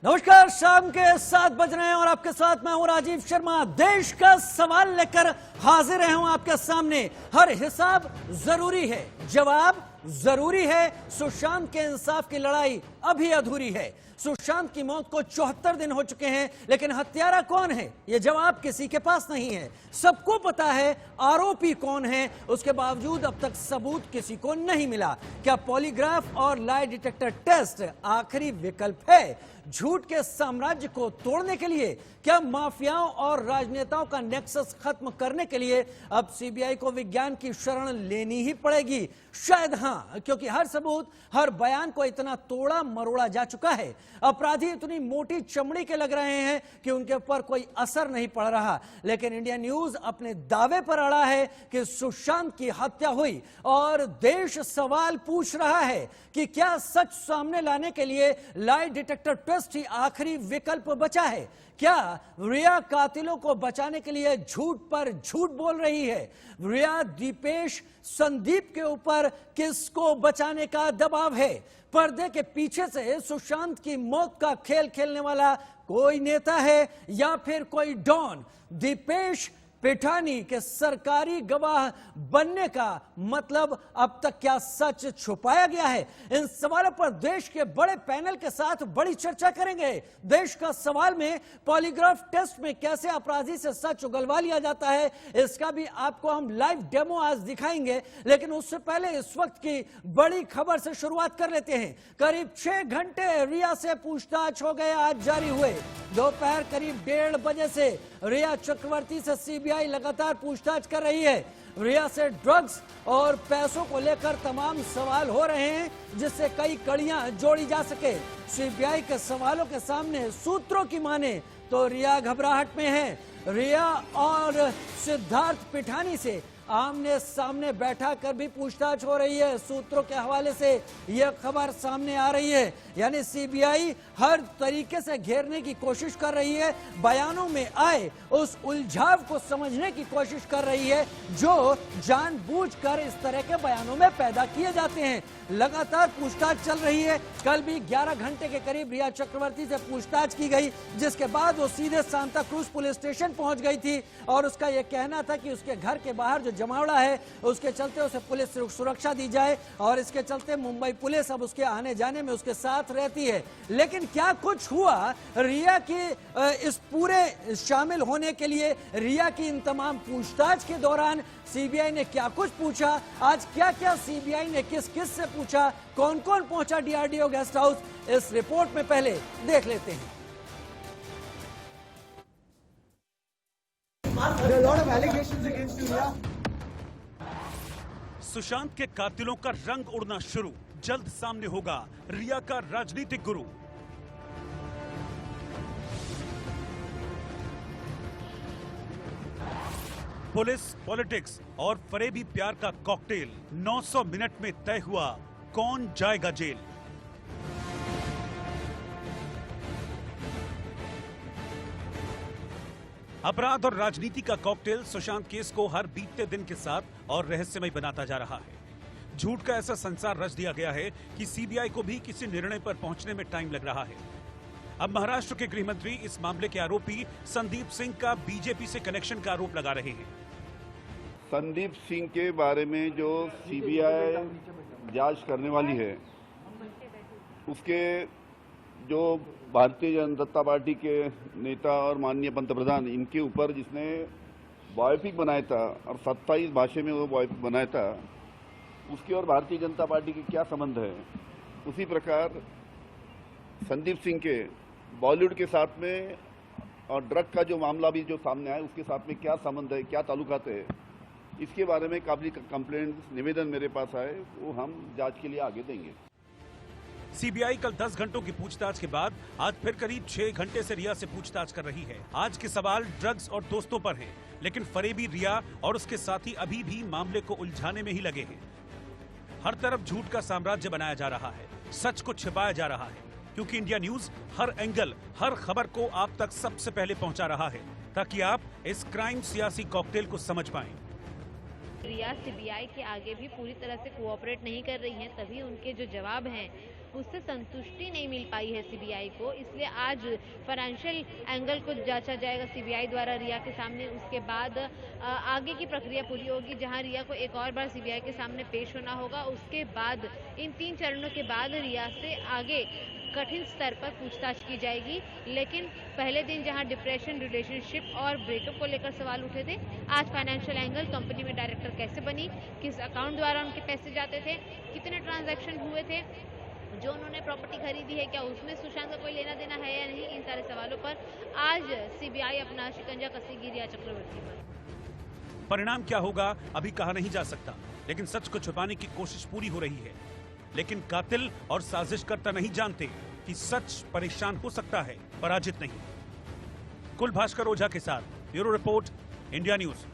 नमस्कार, शाम के 7 बज रहे हैं और आपके साथ मैं हूं राजीव शर्मा। देश का सवाल लेकर हाजिर हूं आपके सामने। हर हिसाब जरूरी है, जवाब जरूरी है। सुशांत के इंसाफ की लड़ाई अभी अधूरी है। सुशांत की मौत को 74 दिन हो चुके हैं, लेकिन हत्यारा कौन है यह जवाब किसी के पास नहीं है। सबको पता है आरोपी कौन है, उसके बावजूद अब तक सबूत किसी को नहीं मिला। क्या पॉलीग्राफ और लाई डिटेक्टर टेस्ट आखिरी विकल्प है झूठ के साम्राज्य को तोड़ने के लिए? क्या माफियाओं और राजनेताओं का नेक्सस खत्म करने के लिए अब सीबीआई को विज्ञान की शरण लेनी ही पड़ेगी? शायद हां, क्योंकि हर सबूत, हर बयान को इतना तोड़ा मरोड़ा जा चुका है। अपराधी इतनी मोटी चमड़ी के लग रहे हैं कि उनके ऊपर कोई असर नहीं पड़ रहा। लेकिन इंडिया न्यूज अपने दावे पर अड़ा है कि सुशांत की हत्या हुई और देश सवाल पूछ रहा है कि क्या सच सामने लाने के लिए लाई डिटेक्टर टेस्ट ही आखिरी विकल्प बचा है? क्या रिया कातिलों को बचाने के लिए झूठ पर झूठ बोल रही है? रिया, दीपेश, संदीप के ऊपर किसको बचाने का दबाव है? पर्दे के पीछे से सुशांत की मौत का खेल खेलने वाला कोई नेता है या फिर कोई डॉन? दीपेश पिठानी के सरकारी गवाह बनने का मतलब अब तक क्या सच छुपाया गया है? इन सवालों पर देश के बड़े पैनल के साथ बड़ी चर्चा करेंगे। देश का सवाल में पॉलीग्राफ टेस्ट में कैसे अपराधी से सच उगलवा लिया जाता है, इसका भी आपको हम लाइव डेमो आज दिखाएंगे। लेकिन उससे पहले इस वक्त की बड़ी खबर से शुरुआत कर लेते हैं। करीब 6 घंटे रिया से पूछताछ हो गए, आज जारी हुए। दोपहर करीब 1:30 बजे से रिया चक्रवर्ती से सीबीआई लगातार पूछताछ कर रही है। रिया से ड्रग्स और पैसों को लेकर तमाम सवाल हो रहे हैं, जिससे कई कड़ियां जोड़ी जा सके। सीबीआई के सवालों के सामने सूत्रों की माने तो रिया घबराहट में है। रिया और सिद्धार्थ पिठानी से आमने सामने बैठा कर भी पूछताछ हो रही है। सूत्रों के हवाले से यह खबर सामने आ रही है, यानी सीबीआई हर तरीके से घेरने की कोशिश कर रही है, बयानों में आए उस उलझाव को समझने की कोशिश कर रही है जो जानबूझकर इस तरह के बयानों में पैदा किए जाते हैं। लगातार पूछताछ चल रही है। कल भी 11 घंटे के करीब रिया चक्रवर्ती से पूछताछ की गई, जिसके बाद वो सीधे सांता क्रूज पुलिस स्टेशन पहुंच गई थी और उसका यह कहना था कि उसके घर के बाहर जो जमावड़ा है उसके चलते उसे पुलिस सुरक्षा दी जाए और इसके चलते मुंबई पुलिस अब उसके आने जाने में उसके साथ रहती है। लेकिन क्या कुछ हुआ रिया के इस पूरे शामिल होने के लिए? रिया की इन तमाम पूछताछ के दौरान सीबीआई ने क्या कुछ पूछा? आज क्या क्या सीबीआई ने किस किस से पूछा? कौन कौन पहुंचा डीआरडीओ गेस्ट हाउस? इस रिपोर्ट में पहले देख लेते हैं। सुशांत के कातिलों का रंग उड़ना शुरू। जल्द सामने होगा रिया का राजनीतिक गुरु। पुलिस, पॉलिटिक्स और फरेबी प्यार का कॉकटेल। 900 मिनट में तय हुआ कौन जाएगा जेल। अपराध और राजनीति का कॉकटेल सुशांत केस को हर बीतते दिन के साथ और रहस्यमय बनाता जा रहा है। झूठ का ऐसा संसार रच दिया गया है कि सीबीआई को भी किसी निर्णय पर पहुंचने में टाइम लग रहा है। अब महाराष्ट्र के गृह मंत्री इस मामले के आरोपी संदीप सिंह का बीजेपी से कनेक्शन का आरोप लगा रहे हैं। संदीप सिंह के बारे में जो सीबीआई जांच करने वाली है, उसके जो भारतीय जनता पार्टी के नेता और माननीय पंतप्रधान, इनके ऊपर जिसने बायोपिक बनाया था और 27 भाषा में वो बायोपिक बनाया था, उसकी और भारतीय जनता पार्टी के क्या संबंध है? उसी प्रकार संदीप सिंह के बॉलीवुड के साथ में और ड्रग का जो मामला भी जो सामने आया, उसके साथ में क्या संबंध है, क्या ताल्लुकात है, इसके बारे में काबिल कंप्लेंट निवेदन मेरे पास आए, वो हम जांच के लिए आगे देंगे। सीबीआई कल 10 घंटों की पूछताछ के बाद आज फिर करीब 6 घंटे से रिया से पूछताछ कर रही है। आज के सवाल ड्रग्स और दोस्तों पर हैं, लेकिन फरेबी रिया और उसके साथी अभी भी मामले को उलझाने में ही लगे हैं। हर तरफ झूठ का साम्राज्य बनाया जा रहा है, सच को छिपाया जा रहा है, क्योंकि इंडिया न्यूज हर एंगल, हर खबर को आप तक सबसे पहले पहुंचा रहा है, ताकि आप इस क्राइम सियासी कॉकटेल को समझ पाएं। रिया सीबीआई के आगे भी पूरी तरह से कोऑपरेट नहीं कर रही हैं, तभी उनके जो जवाब हैं उससे संतुष्टि नहीं मिल पाई है सीबीआई को, इसलिए आज फाइनेंशियल एंगल को जांचा जाएगा सीबीआई द्वारा रिया के सामने। उसके बाद आगे की प्रक्रिया पूरी होगी, जहां रिया को एक और बार सीबीआई के सामने पेश होना होगा। उसके बाद इन 3 चरणों के बाद रिया से आगे कठिन स्तर पर पूछताछ की जाएगी। लेकिन पहले दिन जहां डिप्रेशन, रिलेशनशिप और ब्रेकअप को लेकर सवाल उठे थे, आज फाइनेंशियल एंगल, कंपनी में डायरेक्टर कैसे बनी, किस अकाउंट द्वारा उनके पैसे जाते थे, कितने ट्रांजैक्शन हुए थे, जो उन्होंने प्रॉपर्टी खरीदी है क्या उसमें सुशांत का कोई लेना देना है या नहीं, इन सारे सवालों पर आज सीबीआई अपना शिकंजा कसेगी रिया चक्रवर्ती पर। परिणाम क्या होगा अभी कहा नहीं जा सकता, लेकिन सच को छुपाने की कोशिश पूरी हो रही है। लेकिन कातिल और साजिशकर्ता नहीं जानते कि सच परेशान हो सकता है, पराजित नहीं। कुल भास्कर ओझा के साथ ब्यूरो रिपोर्ट, इंडिया न्यूज।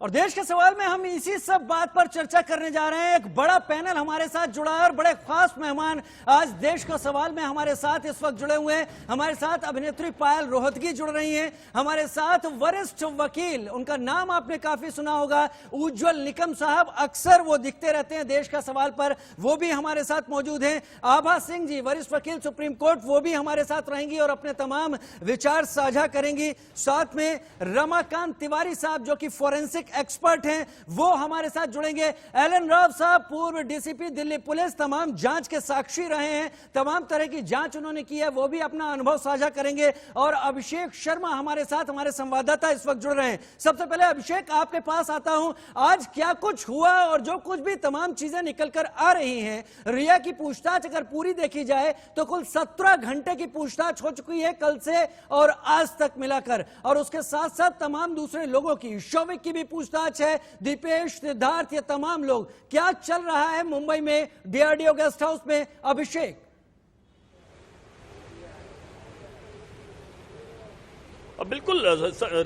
और देश के सवाल में हम इसी सब बात पर चर्चा करने जा रहे हैं। एक बड़ा पैनल हमारे साथ जुड़ा है और बड़े खास मेहमान आज देश का सवाल में हमारे साथ इस वक्त जुड़े हुए हैं। हमारे साथ अभिनेत्री पायल रोहतगी जुड़ रही हैं, हमारे साथ वरिष्ठ वकील, उनका नाम आपने काफी सुना होगा, उज्जवल निकम साहब, अक्सर वो दिखते रहते हैं देश का सवाल पर, वो भी हमारे साथ मौजूद हैं। आभा सिंह जी, वरिष्ठ वकील सुप्रीम कोर्ट, वो भी हमारे साथ रहेंगी और अपने तमाम विचार साझा करेंगी। साथ में रमाकांत तिवारी साहब जो कि फोरेंसिक एक्सपर्ट हैं, वो हमारे साथ जुड़ेंगे। एलन राव साहब, पूर्व डीसीपी दिल्ली पुलिस, तमाम जांच के साक्षी रहे हैं, तमाम तरह की जांच उन्होंने की है, वो भी अपना अनुभव साझा करेंगे। और अभिषेक शर्मा हमारे साथ, हमारे संवाददाता इस वक्त जुड़ रहे हैं। सबसे पहले अभिषेक, आपके पास आता हूं, आज क्या कुछ हुआ और जो कुछ भी तमाम चीजें निकल कर आ रही हैं, रिया की पूछताछ अगर पूरी देखी जाए तो कुल 17 घंटे की पूछताछ हो चुकी है कल से और आज तक मिलाकर, और उसके साथ साथ तमाम दूसरे लोगों की, शौविक की भी पूछताछ है, दीपेश, सिद्धार्थ, ये तमाम लोग। क्या चल रहा है मुंबई में डीआरडीओ गेस्ट हाउस में, अभिषेक? बिल्कुल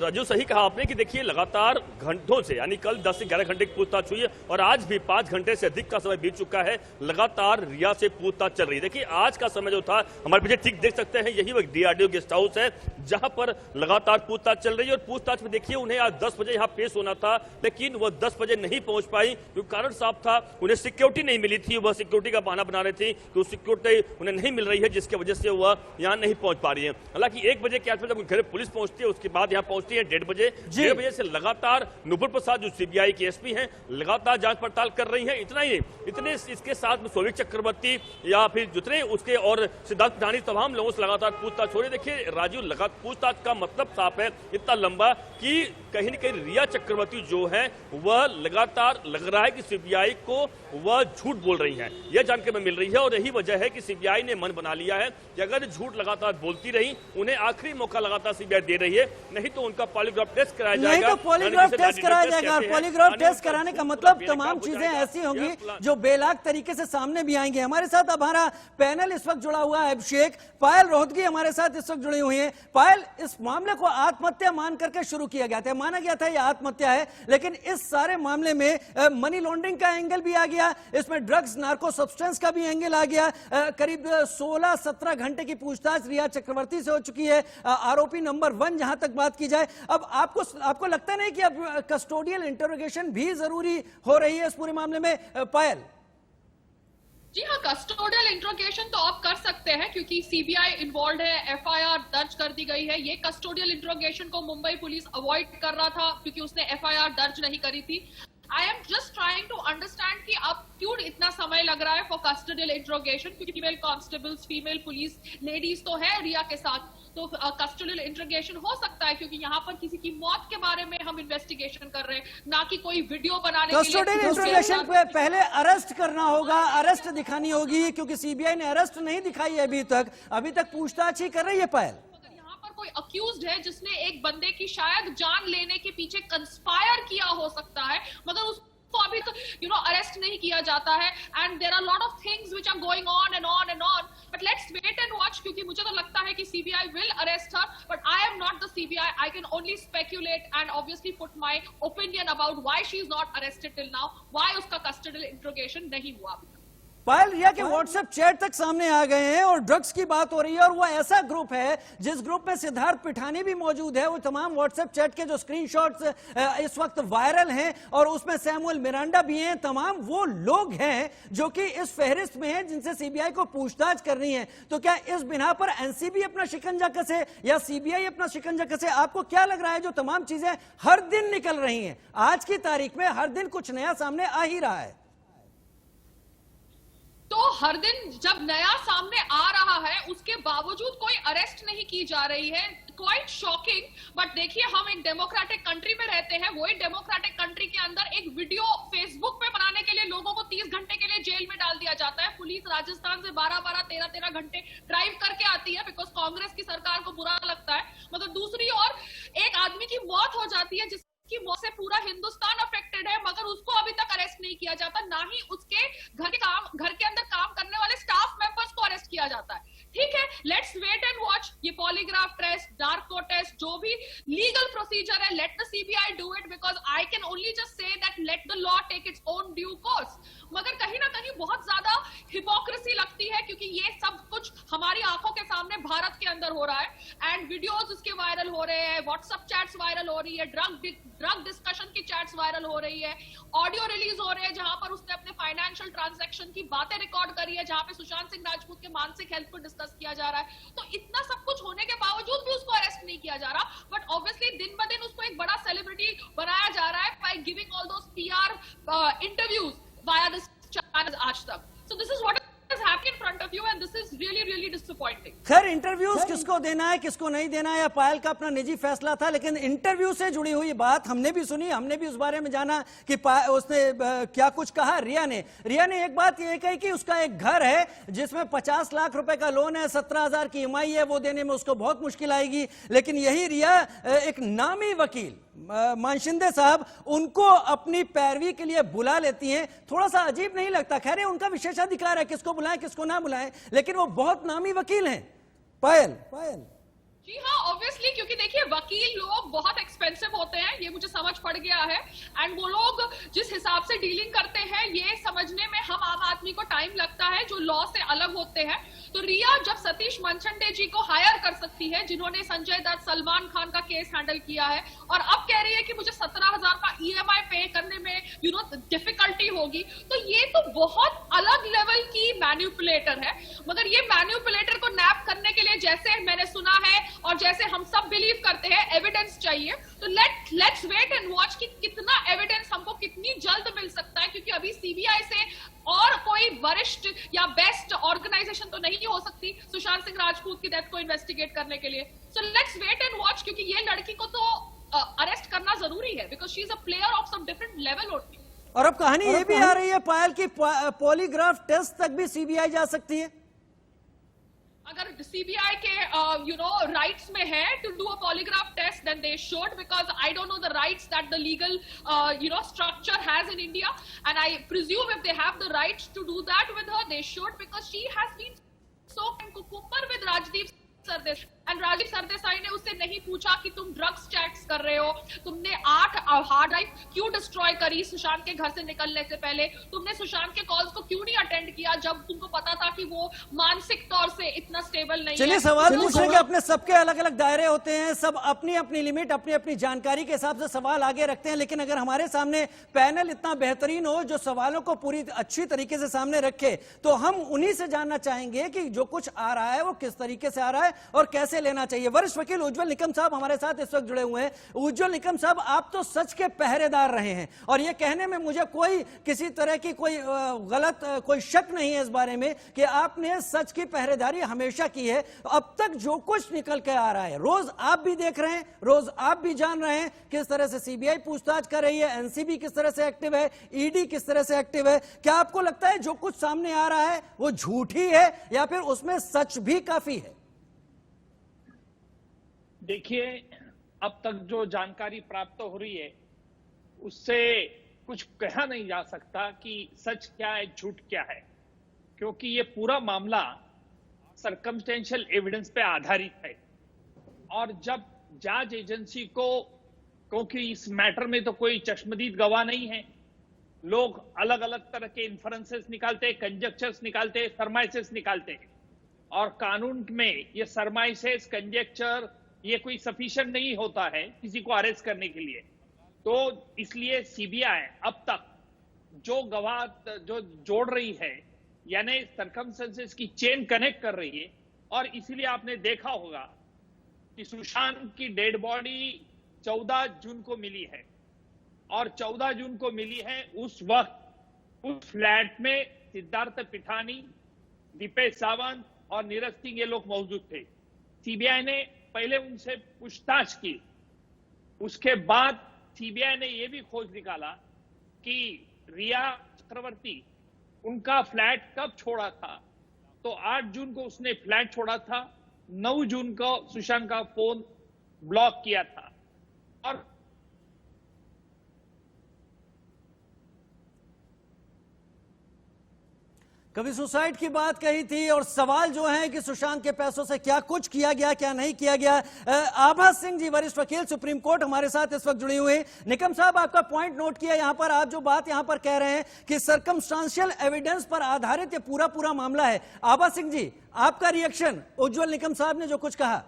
राजू, सही कहा आपने कि देखिए लगातार घंटों से, यानी कल 10 से 11 घंटे की पूछताछ हुई है और आज भी 5 घंटे से अधिक का समय बीत चुका है, लगातार रिया से पूछताछ चल रही है। देखिए आज का समय जो था, हमारे पीछे ठीक देख सकते हैं, यही वो डीआरडीओ गेस्ट हाउस है जहां पर लगातार पूछताछ चल रही है। और पूछताछ में देखिए उन्हें आज 10 बजे यहाँ पेश होना था, लेकिन वह 10 बजे नहीं पहुंच पाई क्योंकि कारण साफ था, उन्हें सिक्योरिटी नहीं मिली थी। वह सिक्योरिटी का बहाना बना रही थी कि सिक्योरिटी उन्हें नहीं मिल रही है, जिसकी वजह से वह यहाँ नहीं पहुंच पा रही है। हालांकि 1 बजे के आसपास जब घर पुलिस पहुंचती है, उसके बाद यहां पहुंचती है 1:30 बजे। 1:30 बजे से लगातार नुपुर प्रसाद जो सीबीआई के एसपी हैं, लगातार जांच पड़ताल कर रही हैं। इतना ही इतने इसके साथ में शौविक चक्रवर्ती या फिर जितने उसके और सिद्धार्थ पिठानी, तमाम लोगों से लगातार पूछताछ हो रही है। देखिए राजू, लगातार पूछताछ का मतलब साफ है, इतना लंबा कि कहीं न कहीं रिया चक्रवर्ती जो है वह लगातार लग रहा है कि सीबीआई को वह झूठ बोल रही है, यह जानकारी मिल रही है। और यही वजह है कि सीबीआई ने मन बना लिया है कि अगर झूठ लगातार बोलती रही, उन्हें आखिरी मौका लगातार सीबीआई दे रही है, नहीं तो उनका पॉलीग्राफ टेस्ट कराया जाएगा। नहीं तो पॉलीग्राफ टेस्ट कराया जाएगा, और पॉलीग्राफ टेस्ट कराने का मतलब तमाम चीजें ऐसी होंगी जो बेलाग तरीके से सामने भी आएंगे। हमारे साथ हमारा पैनल इस वक्त जुड़ा हुआ है। अभिषेक, पायल रोहतगी हमारे साथ इस वक्त जुड़ी हुई है। पायल, इस मामले को आत्महत्या मान करके शुरू किया गया था, माना गया था यह आत्महत्या है, लेकिन इस सारे मामले में मनी लॉन्ड्रिंग का एंगल भी आ गया, इसमें ड्रग्स, नार्को सब्सटेंस का भी एंगल आ गया। करीब 16-17 घंटे की पूछताछ रिया चक्रवर्ती से हो चुकी है, आरोपी नंबर 1 जहां तक बात की जाए। अब आपको लगता नहीं कि अब कस्टोडियल इंटरोगेशन भी जरूरी हो रही है इस पूरे मामले में, पायल? जी हाँ, कस्टोडियल इंट्रोगेशन तो आप कर सकते हैं क्योंकि सीबीआई इन्वॉल्व है, एफआईआर दर्ज कर दी गई है। ये कस्टोडियल इंट्रोगेशन को मुंबई पुलिस अवॉइड कर रहा था क्योंकि उसने एफआईआर दर्ज नहीं करी थी। I am just trying to understand कि अब क्यों इतना समय लग रहा है फॉर कस्टोडियल इंट्रोगेशन, क्योंकि female constables, female police ladies तो है रिया के साथ, तो कस्टोडियल इंट्रोगेशन हो सकता है क्योंकि यहाँ पर किसी की मौत के बारे में हम इन्वेस्टिगेशन कर रहे हैं, ना कि कोई वीडियो बनाने के लिए। कस्टोडियल इंट्रोगेशन पे पहले अरेस्ट करना होगा, अरेस्ट दिखानी होगी, क्योंकि सीबीआई ने अरेस्ट नहीं दिखाई है अभी तक पूछताछ ही कर रही है। पायल, कोई अक्यूज्ड है जिसने एक बंदे की शायद जान लेने के पीछे कंस्पायर किया हो सकता है, मगर उसको अभी तो अरेस्ट नहीं किया जाता है। And there are lot of things which are going on and on and on, but let's wait and watch, क्योंकि मुझे तो लगता है कि CBI will arrest her, but I am not the CBI. I can only speculate and obviously put my opinion about why she is not arrested till now, why उसका custodial interrogation नहीं हुआ अभी। पायल, रिया के व्हाट्सएप चैट तक सामने आ गए हैं और ड्रग्स की बात हो रही है और वो ऐसा ग्रुप है जिस ग्रुप में सिद्धार्थ पिठानी भी मौजूद है। वो तमाम व्हाट्सएप चैट के जो स्क्रीनशॉट्स इस वक्त वायरल हैं और उसमें सैमुअल मिरांडा भी हैं। तमाम वो लोग हैं जो कि इस फहरिस्त में हैं जिनसे सीबीआई को पूछताछ करनी है। तो क्या इस बिना पर एनसीबी अपना शिकंजा कसे या सीबीआई अपना शिकंजा कसे? आपको क्या लग रहा है? जो तमाम चीजें हर दिन निकल रही हैं, आज की तारीख में हर दिन कुछ नया सामने आ ही रहा है। तो हर दिन जब नया सामने आ रहा है उसके बावजूद कोई अरेस्ट नहीं की जा रही है, क्वाइट शॉकिंग। बट देखिए, हम एक डेमोक्रेटिक कंट्री में रहते हैं, वही डेमोक्रेटिक कंट्री के अंदर एक वीडियो फेसबुक पे बनाने के लिए लोगों को 30 घंटे के लिए जेल में डाल दिया जाता है। पुलिस राजस्थान से 12-12, 13-13 घंटे ड्राइव करके आती है बिकॉज कांग्रेस की सरकार को बुरा लगता है। मतलब दूसरी ओर एक आदमी की मौत हो जाती है जिसकी मौत से पूरा हिंदुस्तान अफेक्टेड है, मगर उसको अभी तक अरेस्ट नहीं किया जाता, ना ही उसके घर के अंदर काम करने वाले स्टाफ मेंबर्स को अरेस्ट किया जाता है। ठीक है, लेट्स वेट एंड वॉच। ये पॉलीग्राफ टेस्ट, डार्को टेस्ट, जो भी लीगल प्रोसीजर है, let the CBI do it because I can only just say that let the law take its own due course. मगर कहीं ना कहीं बहुत ज्यादा हिपोक्रेसी लगती है क्योंकि ये सब कुछ हमारी आंखों के सामने भारत के अंदर हो रहा है एंड वीडियोस उसके वायरल हो रहे हैं, व्हाट्सएप चैट्स वायरल हो रही है, ड्रग डिस्कशन की चैट्स वायरल हो रही है, ऑडियो रिलीज हो रहे हैं जहां पर उसने अपने फाइनेंशियल ट्रांजैक्शन की बातें रिकॉर्ड करी है, जहां पे सुशांत सिंह राजपूत के मानसिक हेल्थ को डिस्कस किया जा रहा है। तो इतना सब कुछ होने के बावजूद भी उसको अरेस्ट नहीं किया जा रहा, बट ऑब्वियसली दिन ब दिन उसको एक बड़ा सेलिब्रिटी बनाया जा रहा है by giving all those PR interviews via this channel Aaj Tak. So this is what is happening in front of you and this is really really disappointing. खैर, इंटरव्यूज किसको देना है किसको नहीं देना है, पायल का अपना निजी फैसला था, लेकिन इंटरव्यू से जुड़ी हुई बात हमने भी सुनी, हमने भी उस बारे में जाना कि उसने क्या कुछ कहा। रिया ने एक बात ये कही कि उसका एक घर है जिसमें 50 लाख रुपए का लोन है, 17,000 की ईएमआई है, वो देने में उसको बहुत मुश्किल आएगी। लेकिन यही रिया एक नामी वकील मानशिंदे साहब उनको अपनी पैरवी के लिए बुला लेती हैं। थोड़ा सा अजीब नहीं लगता? खैर, उनका विशेषाधिकार है किसको बुलाएं किसको ना बुलाएं, लेकिन वो बहुत नामी वकील हैं। पायल जी हाँ, ऑब्वियसली, क्योंकि देखिए वकील लोग बहुत एक्सपेंसिव होते हैं, ये मुझे समझ पड़ गया है एंड वो लोग जिस हिसाब से डीलिंग करते हैं ये समझने में हम आम आदमी को टाइम लगता है जो लॉ से अलग होते हैं। तो रिया जब सतीश मनचंडे जी को हायर कर सकती है जिन्होंने संजय दत्त, सलमान खान का केस हैंडल किया है, और अब कह रही है कि मुझे 17,000 का ईएमआई पे करने में डिफिकल्टी होगी, तो ये तो बहुत अलग लेवल की मैन्युपुलेटर है। मगर ये मैन्युपुलेटर को नैप करने के लिए, जैसे मैंने सुना है और जैसे हम सब बिलीव करते हैं, एविडेंस चाहिए। तो लेट्स वेट एंड वॉच कि कितना एविडेंस हमको कितनी जल्द मिल सकता है, क्योंकि अभी सीबीआई से और कोई वरिष्ठ या बेस्ट ऑर्गेनाइजेशन तो नहीं हो सकती सुशांत सिंह राजपूत की डेथ को इन्वेस्टिगेट करने के लिए। So let's wait and watch, क्योंकि ये लड़की को तो अरेस्ट करना जरूरी है because she is a player of some different level only. और अब कहानी ये भी आ रही है पायल की पॉलीग्राफ टेस्ट तक भी सीबीआई जा सकती है। अगर सीबीआई के राइट्स में है to do a polygraph test then they should, because I don't know the rights that the legal structure has in India and I presume if they have the rights to do that with her they should, because she has been so cucumber with Rajdeep Sardesai and Rajdeep Sardesai ने उससे नहीं पूछा कि तुम drugs chats कर रहे हो, तुमने 8 हार्ड ड्राइव क्यों डिस्ट्रॉय करी सुशांत के घर से निकलने से पहले, तुमने सुशांत के कॉल्स को क्यों नहीं अटेंड किया जब तुमको पता था कि वो मानसिक तौर से इतना स्टेबल नहीं है। चलिए, सवाल पूछने के अपने सबके अलग अलग दायरे होते हैं, सब अपनी अपनी लिमिट, अपनी अपनी जानकारी के हिसाब से सवाल आगे रखते हैं, लेकिन अगर हमारे सामने पैनल इतना बेहतरीन हो जो सवालों को पूरी अच्छी तरीके से सामने रखे, तो हम उन्हीं से जानना चाहेंगे कि जो कुछ आ रहा है वो किस तरीके से आ रहा है और कैसे लेना चाहिए। वरिष्ठ वकील उज्जवल निकम साहब हमारे साथ इस वक्त जुड़े हुए हैं। उज्जवल निकम साहब, आप तो सच के पहरेदार रहे हैं और ये कहने में मुझे कोई किसी तरह की कोई गलत कोई शक नहीं है इस बारे में कि आपने सच की पहरेदारी हमेशा की है। अब तक जो कुछ निकल के आ रहा है, रोज आप भी देख रहे हैं, रोज आप भी जान रहे हैं किस तरह से सीबीआई पूछताछ कर रही है, एनसीबी किस तरह से एक्टिव है, ईडी किस तरह से एक्टिव है। क्या आपको लगता है जो कुछ सामने आ रहा है वो झूठ ही है या फिर उसमें सच भी काफी है? देखिए, अब तक जो जानकारी प्राप्त हो रही है उससे कुछ कहा नहीं जा सकता कि सच क्या है झूठ क्या है, क्योंकि ये पूरा मामला सर्कमस्टेंशियल एविडेंस पे आधारित है। और जब जांच एजेंसी को, क्योंकि इस मैटर में तो कोई चश्मदीद गवाह नहीं है, लोग अलग अलग तरह के इन्फरेंसेस निकालते, कंजेक्चर्स निकालते, सरमाइसेस निकालते हैं, और कानून में ये सरमाइसेस, कंजेक्चर ये कोई सफिशिएंट नहीं होता है किसी को अरेस्ट करने के लिए। तो इसलिए सीबीआई अब तक जो गवाह जो जोड़ रही है, यानी सर्कमस्टेंसेस की चेन कनेक्ट कर रही है, और इसीलिए आपने देखा होगा कि सुशांत की डेड बॉडी 14 जून को मिली है, और 14 जून को मिली है उस वक्त उस फ्लैट में सिद्धार्थ पिठानी, दीपेश सावंत और नीरज सिंह ये लोग मौजूद थे। सीबीआई ने पहले उनसे पूछताछ की, उसके बाद सीबीआई ने यह भी खोज निकाला कि रिया चक्रवर्ती उनका फ्लैट कब छोड़ा था। तो 8 जून को उसने फ्लैट छोड़ा था, 9 जून को सुशांत का फोन ब्लॉक किया था, और कभी सुसाइड की बात कही थी, और सवाल जो है कि सुशांत के पैसों से क्या कुछ किया गया, क्या नहीं किया गया। आभा सिंह जी, वरिष्ठ वकील सुप्रीम कोर्ट, हमारे साथ इस वक्त जुड़ी हुई। निकम साहब, आपका पॉइंट नोट किया यहां पर। आप जो बात यहां पर कह रहे हैं कि सर्कमस्टांशियल एविडेंस पर आधारित ये पूरा मामला है। आभा सिंह जी, आपका रिएक्शन उज्जवल निकम साहब ने जो कुछ कहा।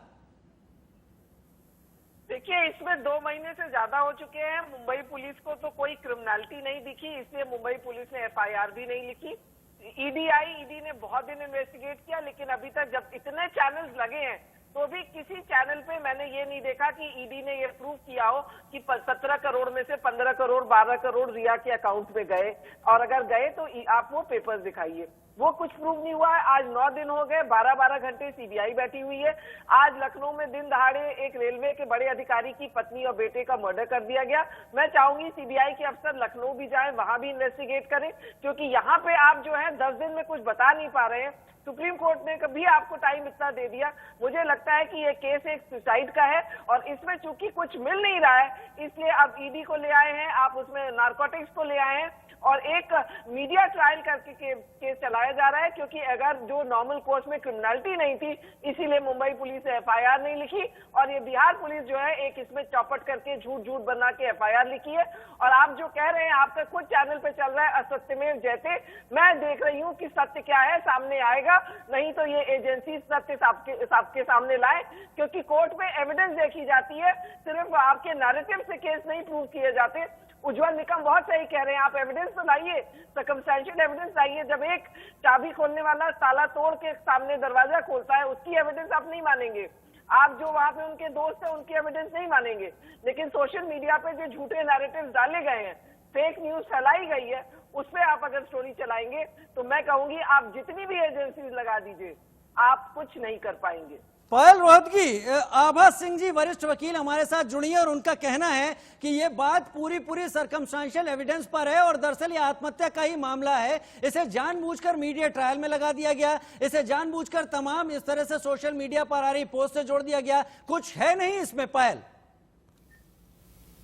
देखिए, इसमें 2 महीने से ज्यादा हो चुके हैं। मुंबई पुलिस को तो कोई क्रिमिनलिटी नहीं दिखी, इसलिए मुंबई पुलिस ने FIR भी नहीं लिखी। ईडी ने बहुत दिन इन्वेस्टिगेट किया, लेकिन अभी तक जब इतने चैनल्स लगे हैं तो भी किसी चैनल पे मैंने ये नहीं देखा कि ईडी ने ये प्रूव किया हो कि 17 करोड़ में से 15 करोड़ 12 करोड़ रिया के अकाउंट में गए, और अगर गए तो आप वो पेपर्स दिखाइए। वो कुछ प्रूव नहीं हुआ है। आज 9 दिन हो गए, 12-12 घंटे सीबीआई बैठी हुई है। आज लखनऊ में दिन दहाड़े एक रेलवे के बड़े अधिकारी की पत्नी और बेटे का मर्डर कर दिया गया। मैं चाहूंगी सीबीआई के अफसर लखनऊ भी जाएं, वहां भी इन्वेस्टिगेट करें, क्योंकि यहाँ पे आप जो है 10 दिन में कुछ बता नहीं पा रहे हैं। सुप्रीम कोर्ट ने कभी आपको टाइम इतना दे दिया। मुझे लगता है कि ये केस एक सुसाइड का है, और इसमें चूंकि कुछ मिल नहीं रहा है, इसलिए अब ईडी को ले आए हैं, आप उसमें नारकोटिक्स को ले आए हैं, और एक मीडिया ट्रायल करके केस चलाया जा रहा है। क्योंकि अगर जो नॉर्मल कोर्स में क्रिमिनलिटी नहीं थी, इसीलिए मुंबई पुलिस ने FIR नहीं लिखी, और ये बिहार पुलिस जो है एक इसमें चौपट करके झूठ बना के FIR लिखी है। और आप जो कह रहे हैं, आपका कुछ चैनल पे चल रहा है असत्य में जैसे, मैं देख रही हूँ कि सत्य क्या है सामने आएगा, नहीं तो ये एजेंसी सत्य सबके सामने लाए, क्योंकि कोर्ट में एविडेंस देखी जाती है, सिर्फ आपके नैरेटिव से केस नहीं प्रूव किए जाते। उज्जवल निकम बहुत सही कह रहे हैं, आप एविडेंस तो लाइए, सर्कमस्टेंशियल एविडेंस लाइए। जब एक चाबी खोलने वाला ताला तोड़ के सामने दरवाजा खोलता है, उसकी एविडेंस आप नहीं मानेंगे। आप जो वहां पे उनके दोस्त हैं, उनकी एविडेंस नहीं मानेंगे। लेकिन सोशल मीडिया पे जो झूठे नैरेटिव्स डाले गए हैं, फेक न्यूज फैलाई गई है, उस पर आप अगर स्टोरी चलाएंगे तो मैं कहूंगी आप जितनी भी एजेंसीज लगा दीजिए, आप कुछ नहीं कर पाएंगे। पायल रोहतगी, आभा सिंह जी वरिष्ठ वकील हमारे साथ जुड़ी है, और उनका कहना है कि ये बात पूरी सर्कमस्टांशियल एविडेंस पर है, और दरअसल ये आत्महत्या का ही मामला है। इसे जानबूझकर मीडिया ट्रायल में लगा दिया गया, इसे जानबूझकर तमाम इस तरह से सोशल मीडिया पर आ रही पोस्ट से जोड़ दिया गया। कुछ है नहीं इसमें। पायल,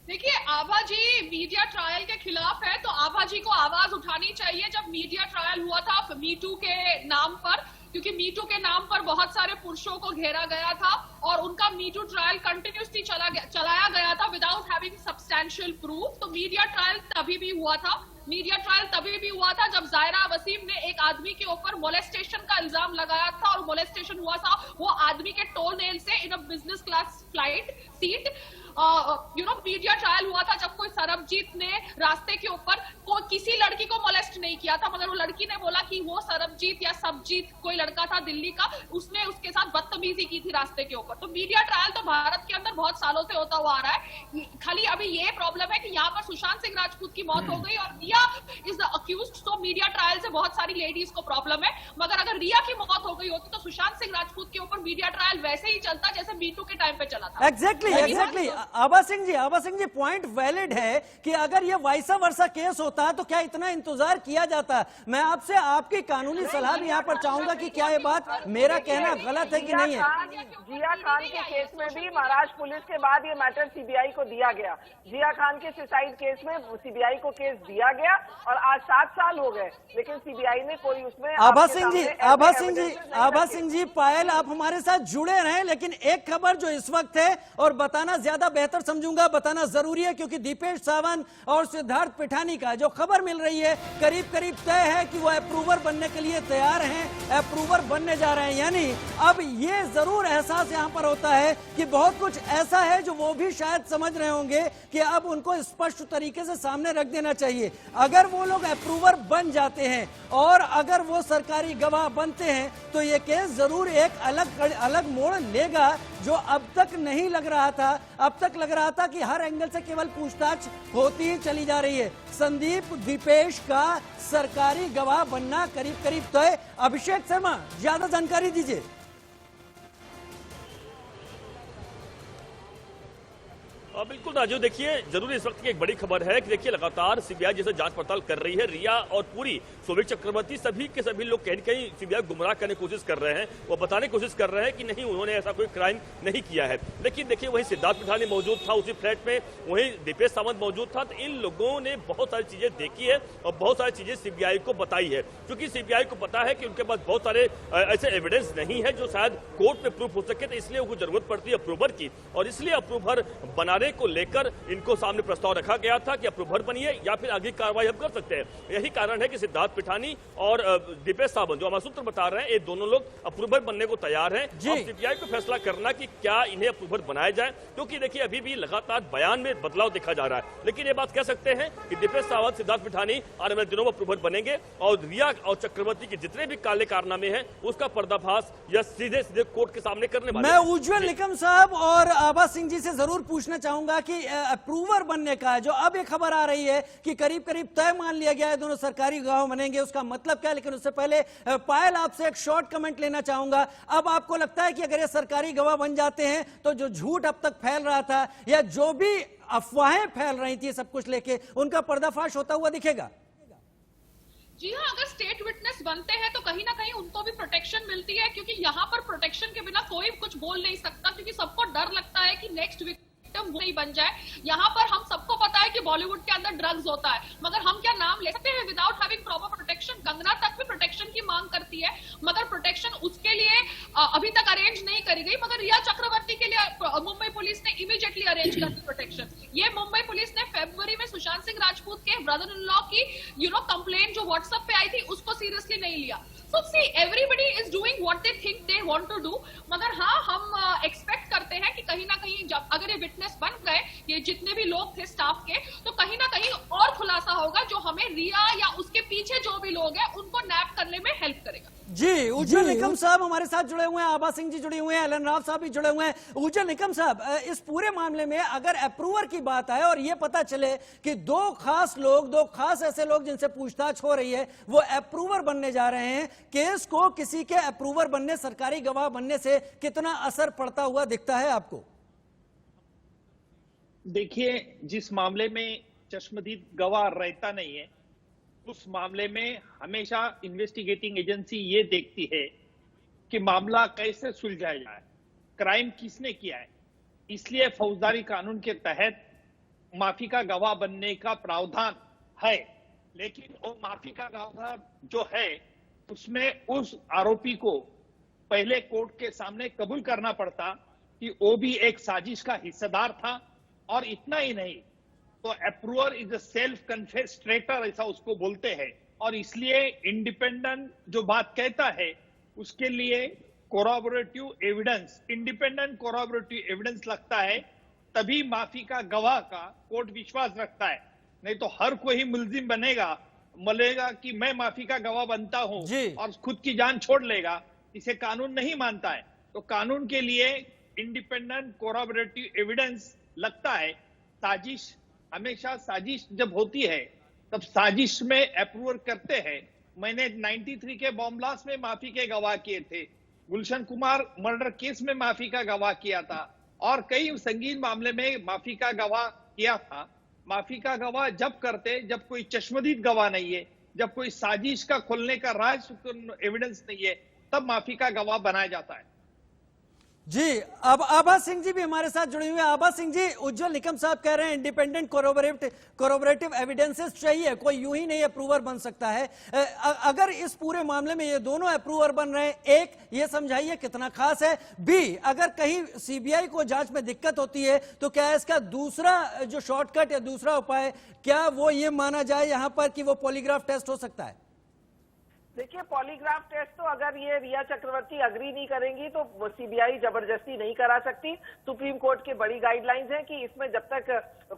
देखिए, आभा जी मीडिया ट्रायल के खिलाफ है, तो आभा जी को आवाज उठानी चाहिए। जब मीडिया ट्रायल हुआ था मीटू के नाम पर, क्योंकि मीटू के नाम पर बहुत सारे पुरुषों को घेरा गया था, और उनका मीटू ट्रायल कंटिन्यूसली चलाया गया था विदाउट हैविंग सब्सटैंशियल प्रूफ। तो मीडिया ट्रायल तभी भी हुआ था जब जायरा वसीम ने एक आदमी के ऊपर मोलेस्टेशन का इल्जाम लगाया था, और मोलेस्टेशन हुआ था वो आदमी के टो नेल से in a business class flight seat. Media trial हुआ था जब कोई सरबजीत ने रास्ते के ऊपर किसी लड़की को मोलेस्ट नहीं किया था, मगर वो लड़की ने बोला कि वो सरबजीत या सबजीत कोई लड़का था दिल्ली का, उसने उसके साथ बदतमीजी की थी रास्ते के ऊपर। तो मीडिया ट्रायल तो भारत के अंदर बहुत सालों से होता हुआ आ रहा है। खाली अभी ये प्रॉब्लम है कि यहाँ पर सुशांत सिंह राजपूत की मौत हो गई और रिया इज द अक्यूज्ड, तो मीडिया ट्रायल से बहुत सारी लेडीज को प्रॉब्लम है। मगर अगर रिया की मौत हो गई होती तो सुशांत सिंह राजपूत के ऊपर मीडिया ट्रायल वैसे ही चलता जैसे मीटू के टाइम पे चला था। एग्जैक्टली। आभा सिंह जी पॉइंट वैलिड है कि अगर ये वाइसा वर्सा केस होता तो क्या इतना इंतजार किया जाता। मैं आपसे आपकी कानूनी सलाह भी यहाँ पर चाहूंगा कि क्या ये बात मेरा कहना गलत है कि नहीं है। जिया खान के केस में भी महाराष्ट्र पुलिस के बाद ये मैटर सीबीआई को दिया गया। जिया खान के सुसाइड केस में सीबीआई को केस दिया गया और आज 7 साल हो गए, लेकिन सीबीआई ने कोई उसमें। आभा सिंह जी, पायल आप हमारे साथ जुड़े रहे, लेकिन एक खबर जो इस वक्त है और बताना ज्यादा बेहतर समझूंगा, बताना जरूरी है, क्योंकि दीपेश सावंत और सिद्धार्थ पिठानी का जो खबर मिल रही है करीब करीब तय है कि वो अप्रूवर बनने के लिए तैयार हैं, अप्रूवर बनने जा रहे हैं। यानी अब ये जरूर एहसास यहां पर होता है कि बहुत कुछ ऐसा है जो वो भी शायद समझ रहे होंगे कि अब उनको स्पष्ट तरीके से सामने रख देना चाहिए। अगर वो लोग अप्रूवर बन जाते हैं और अगर वो सरकारी गवाह बनते हैं तो ये केस जरूर एक अलग मोड़ लेगा, जो अब तक नहीं लग रहा था। अब तक लग रहा था कि हर एंगल से केवल पूछताछ होती ही चली जा रही है। संदीप दीपेश का सरकारी गवाह बनना करीब करीब तय। अभिषेक शर्मा, ज्यादा जानकारी दीजिए। बिल्कुल राजू, देखिए जरूर इस वक्त की एक बड़ी खबर है कि देखिए लगातार सीबीआई जैसे जांच पड़ताल कर रही है। रिया और पूरी सौविक चक्रवर्ती सभी के सभी लोग कहीं कहीं सीबीआई गुमराह करने की कोशिश कर रहे हैं, वो बताने की कोशिश कर रहे हैं कि नहीं उन्होंने ऐसा कोई क्राइम नहीं किया है। लेकिन देखिए वहीं सिद्धार्थ पिठानी मौजूद था उसी फ्लैट में, वहीं दीपेश सावंत मौजूद था। तो इन लोगों ने बहुत सारी चीजें देखी है और बहुत सारी चीजें सीबीआई को बताई है, क्योंकि सीबीआई को पता है कि उनके पास बहुत सारे ऐसे एविडेंस नहीं है जो शायद कोर्ट में प्रूफ हो सके। तो इसलिए उनको जरूरत पड़ती है अप्रूवर की, और इसलिए अप्रूवर बनाने को लेकर इनको सामने प्रस्ताव रखा गया था कि अप्रूवर बनिए या फिर आगे कार्रवाई हम कर सकते हैं। यही कारण है कि सिद्धार्थ पिठानी और दीपेश सावंत, जो हमारे सूत्र बता रहे हैं, ये दोनों लोग अप्रूवर बनने को तैयार हैं। अब सीबीआई को फैसला करना कि क्या इन्हें अप्रूवर बनाया जाए, क्योंकि देखिए अभी भी लगातार बयान में बदलाव देखा जा रहा है। लेकिन ये बात कह सकते हैं कि दीपेश सावंत, सिद्धार्थ पिठानी आने वाले दिनों में अप्रूवर बनेंगे और रिया और चक्रवर्ती के जितने भी काले कारनामे हैं उसका पर्दाफाश या सीधे सीधे कोर्ट के सामने करने वाले। मैं उज्जवल निकम साहब और आबा सिंह जी से जरूर पूछना चाहूंगा कि अप्रूवर बनने का जो अब एक खबर आ रही है कि करीब करीब तय मान लिया गया है दोनों सरकारी गवाह बनेंगे, उसका मतलब क्या है? लेकिन उससे पहले पायल आपसे एक शॉर्ट कमेंट लेना चाहूंगा। अब आपको लगता है कि अगर ये सरकारी गवाह बन जाते हैं तो जो झूठ अब तक फैल रहा था या जो भी अफवाहें फैल रही थी सब कुछ लेके, उनका पर्दाफाश होता हुआ दिखेगा? जी हाँ, अगर स्टेट विटनेस बनते हैं तो कहीं ना कहीं उनको भी प्रोटेक्शन मिलती है, क्योंकि यहाँ पर प्रोटेक्शन के बिना कोई कुछ बोल नहीं सकता, क्योंकि सबको डर लगता है कि नेक्स्ट नहीं बन जाए। यहाँ पर हम सबको पता है कि बॉलीवुड के अंदर ड्रग्स होता है, मगर हम क्या नाम ले सकते हैं without having proper protection? Kangana तक भी प्रोटेक्शन की मांग करती है, मगर प्रोटेक्शन उसके लिए अभी तक अरेंज नहीं करी गई। मगर रिया चक्रवर्ती के लिए मुंबई पुलिस ने इमीडिएटली अरेंज कर दी प्रोटेक्शन। ये मुंबई पुलिस ने फरवरी में सुशांत सिंह राजपूत के ब्रदर इन लॉ की कंप्लेंट जो व्हाट्सएप पे आई थी उसको सीरियसली नहीं लिया। So see, everybody is doing what they think they want to do. मगर हाँ, हम एक्सपेक्ट करते हैं कि कहीं ना कहीं जब अगर ये विटनेस बन गए, ये जितने भी लोग थे स्टाफ के, तो कहीं ना कहीं और खुलासा होगा जो हमें रिया या उसके पीछे जो भी लोग हैं उनको नैप करने में हेल्प करेगा। जी, उज्जवल निकम साहब हमारे साथ जुड़े हुए हैं, आबा सिंह जी जुड़े हुए हैं, एलन राव साहब भी जुड़े हुए हैं। उज्जवल निकम साहब, इस पूरे मामले में अगर अप्रूवर की बात आए और ये पता चले कि दो खास ऐसे लोग जिनसे पूछताछ हो रही है वो अप्रूवर बनने जा रहे हैं, केस को किसी के अप्रूवर बनने, सरकारी गवाह बनने से कितना असर पड़ता हुआ दिखता है आपको? देखिए, जिस मामले में चश्मदीद गवाह रहता नहीं है उस मामले में हमेशा इन्वेस्टिगेटिंग एजेंसी ये देखती है कि मामला कैसे सुलझाया जाए, क्राइम किसने किया है। इसलिए फौजदारी कानून के तहत माफी का गवाह बनने का प्रावधान है, लेकिन वो माफी का गवाह जो है उसमें उस आरोपी को पहले कोर्ट के सामने कबूल करना पड़ता कि वो भी एक साजिश का हिस्सेदार था। और इतना ही नहीं, तो approver is a self confessed traitor, ऐसा उसको बोलते हैं। और इसलिए इंडिपेंडेंट जो बात कहता है उसके लिए कोरॉबोरेटिव एविडेंस, इंडिपेंडेंट कोरॉबोरेटिव एविडेंस लगता है, तभी माफी का गवाह का कोर्ट विश्वास रखता है। नहीं तो हर कोई मुलजिम मलेगा कि मैं माफी का गवाह बनता हूं और खुद की जान छोड़ लेगा, इसे कानून नहीं मानता है। तो कानून के लिए इंडिपेंडेंट कोरॉबोरेटिव एविडेंस लगता है। साजिश, हमेशा साजिश जब होती है तब साजिश में अप्रूवर करते हैं। मैंने 93 के बॉम्ब ब्लास्ट में माफी के गवाह किए थे, गुलशन कुमार मर्डर केस में माफी का गवाह किया था, और कई संगीन मामले में माफी का गवाह किया था। माफी का गवाह जब करते जब कोई चश्मदीद गवाह नहीं है, जब कोई साजिश का खोलने का राज एविडेंस नहीं है, तब माफी का गवाह बनाया जाता है। जी, अब आभा सिंह जी भी हमारे साथ जुड़े हुए हैं। आभा सिंह जी, उज्जवल निकम साहब कह रहे हैं इंडिपेंडेंट कोरोबोरेटिव एविडेंसेस चाहिए, कोई यूं ही नहीं अप्रूवर बन सकता है। अगर इस पूरे मामले में ये दोनों अप्रूवर बन रहे हैं, एक ये समझाइए कितना खास है, बी अगर कहीं सीबीआई को जांच में दिक्कत होती है तो क्या इसका दूसरा जो शॉर्टकट या दूसरा उपाय, क्या वो ये माना जाए यहां पर कि वो पॉलीग्राफ टेस्ट हो सकता है? देखिए, पॉलीग्राफ टेस्ट तो अगर ये रिया चक्रवर्ती अग्री नहीं करेंगी तो सीबीआई जबरदस्ती नहीं करा सकती। सुप्रीम कोर्ट के बड़ी गाइडलाइंस हैं कि इसमें जब तक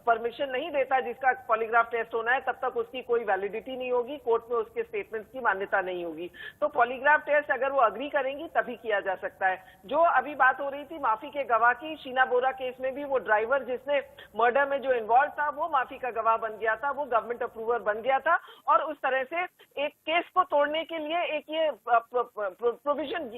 परमिशन नहीं देता जिसका पॉलीग्राफ टेस्ट होना है तब तक उसकी कोई वैलिडिटी नहीं होगी, कोर्ट में उसके स्टेटमेंट्स की मान्यता नहीं होगी। तो पॉलीग्राफ टेस्ट अगर वो अग्री करेंगी तभी किया जा सकता है। जो अभी बात हो रही थी माफी के गवाह की, शीना बोरा केस में भी वो ड्राइवर जिसने मर्डर में जो इन्वॉल्व था वो माफी का गवाह बन गया था, वो गवर्नमेंट अप्रूवर बन गया था, और उस तरह से एक केस को तोड़ने के लिए एक ये प्रोविजन।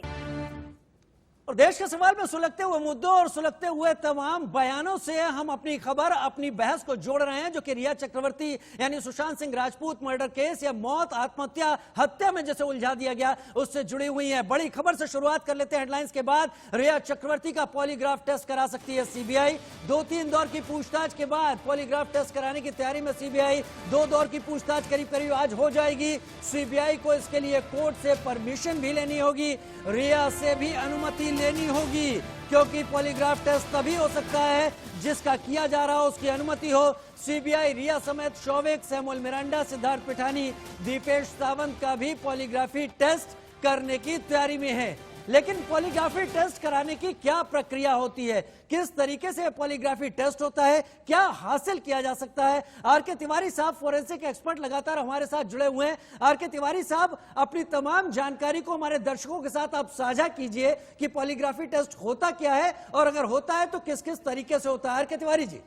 और देश के सवाल में सुलगते हुए मुद्दों और सुलगते हुए तमाम बयानों से हम अपनी खबर, अपनी बहस को जोड़ रहे हैं, जो कि रिया चक्रवर्ती यानी सुशांत सिंह राजपूत मर्डर केस या मौत, आत्महत्या, हत्या में जैसे उलझा दिया गया उससे जुड़ी हुई है। बड़ी खबर से शुरुआत कर लेते हैं हेडलाइंस के बाद। रिया चक्रवर्ती का पॉलीग्राफ टेस्ट करा सकती है सीबीआई। 2-3 दौर की पूछताछ के बाद पॉलीग्राफ टेस्ट कराने की तैयारी में सीबीआई। 2 दौर की पूछताछ करीब करीब आज हो जाएगी। सीबीआई को इसके लिए कोर्ट से परमिशन भी लेनी होगी, रिया से भी अनुमति लेनी होगी, क्योंकि पॉलीग्राफ टेस्ट तभी हो सकता है जिसका किया जा रहा हो उसकी अनुमति हो। सीबीआई रिया समेत शौविक, सैमुअल मिरांडा, सिद्धार्थ पिठानी, दीपेश सावंत का भी पॉलीग्राफी टेस्ट करने की तैयारी में है। लेकिन पॉलीग्राफी टेस्ट कराने की क्या प्रक्रिया होती है, किस तरीके से पॉलीग्राफी टेस्ट होता है, क्या हासिल किया जा सकता है? आर.के. तिवारी साहब फोरेंसिक एक्सपर्ट लगातार हमारे साथ जुड़े हुए हैं। आर.के. तिवारी साहब, अपनी तमाम जानकारी को हमारे दर्शकों के साथ आप साझा कीजिए कि पॉलीग्राफी टेस्ट होता क्या है, और अगर होता है तो किस किस तरीके से होता है। R K. Tiwari ji,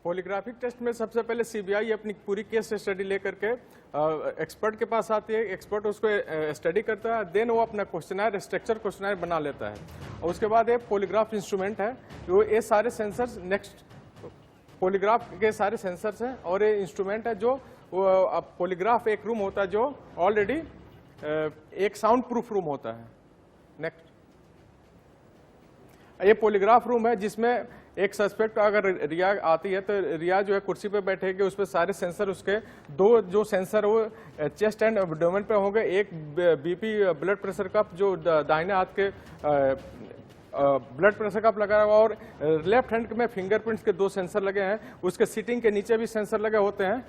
polygraphic test में सबसे पहले सीबीआई अपनी पूरी केस स्टडी लेकर के एक्सपर्ट के पास आती है, एक्सपर्ट उसको स्टडी करता है, देन वो अपना क्वेश्चनर, स्ट्रक्चर क्वेश्चनर बना लेता है, और उसके बाद एक पॉलीग्राफ इंस्ट्रूमेंट है, वो ये सारे सेंसर्स, नेक्स्ट पॉलीग्राफ के सारे सेंसर्स हैं, और ये इंस्ट्रूमेंट है जो पॉलीग्राफ एक रूम होता है जो ऑलरेडी एक साउंड प्रूफ रूम होता है। नेक्स्ट, ये पॉलीग्राफ रूम है जिसमें एक सस्पेक्ट अगर रिया आती है तो रिया जो है कुर्सी पे बैठेगी, उस पर सारे सेंसर, उसके 2 जो सेंसर वो चेस्ट एंड एब्डोमेन पे होंगे, एक बीपी ब्लड प्रेशर कप जो दाहिने हाथ के ब्लड प्रेशर कप लगा हुआ, और लेफ्ट हैंड में फिंगरप्रिंट्स के 2 सेंसर लगे हैं, उसके सीटिंग के नीचे भी सेंसर लगे होते हैं।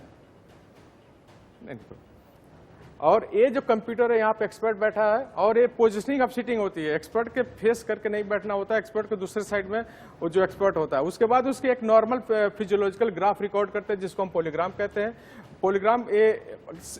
और ये जो कंप्यूटर है यहाँ पे एक्सपर्ट बैठा है, और ये पोजिशनिंग ऑफ सीटिंग होती है, एक्सपर्ट के फेस करके नहीं बैठना होता है, एक्सपर्ट के दूसरे साइड में वो जो एक्सपर्ट होता है। उसके बाद उसकी एक नॉर्मल फिजियोलॉजिकल ग्राफ रिकॉर्ड करते हैं जिसको हम पॉलीग्राम कहते हैं। पॉलीग्राम ये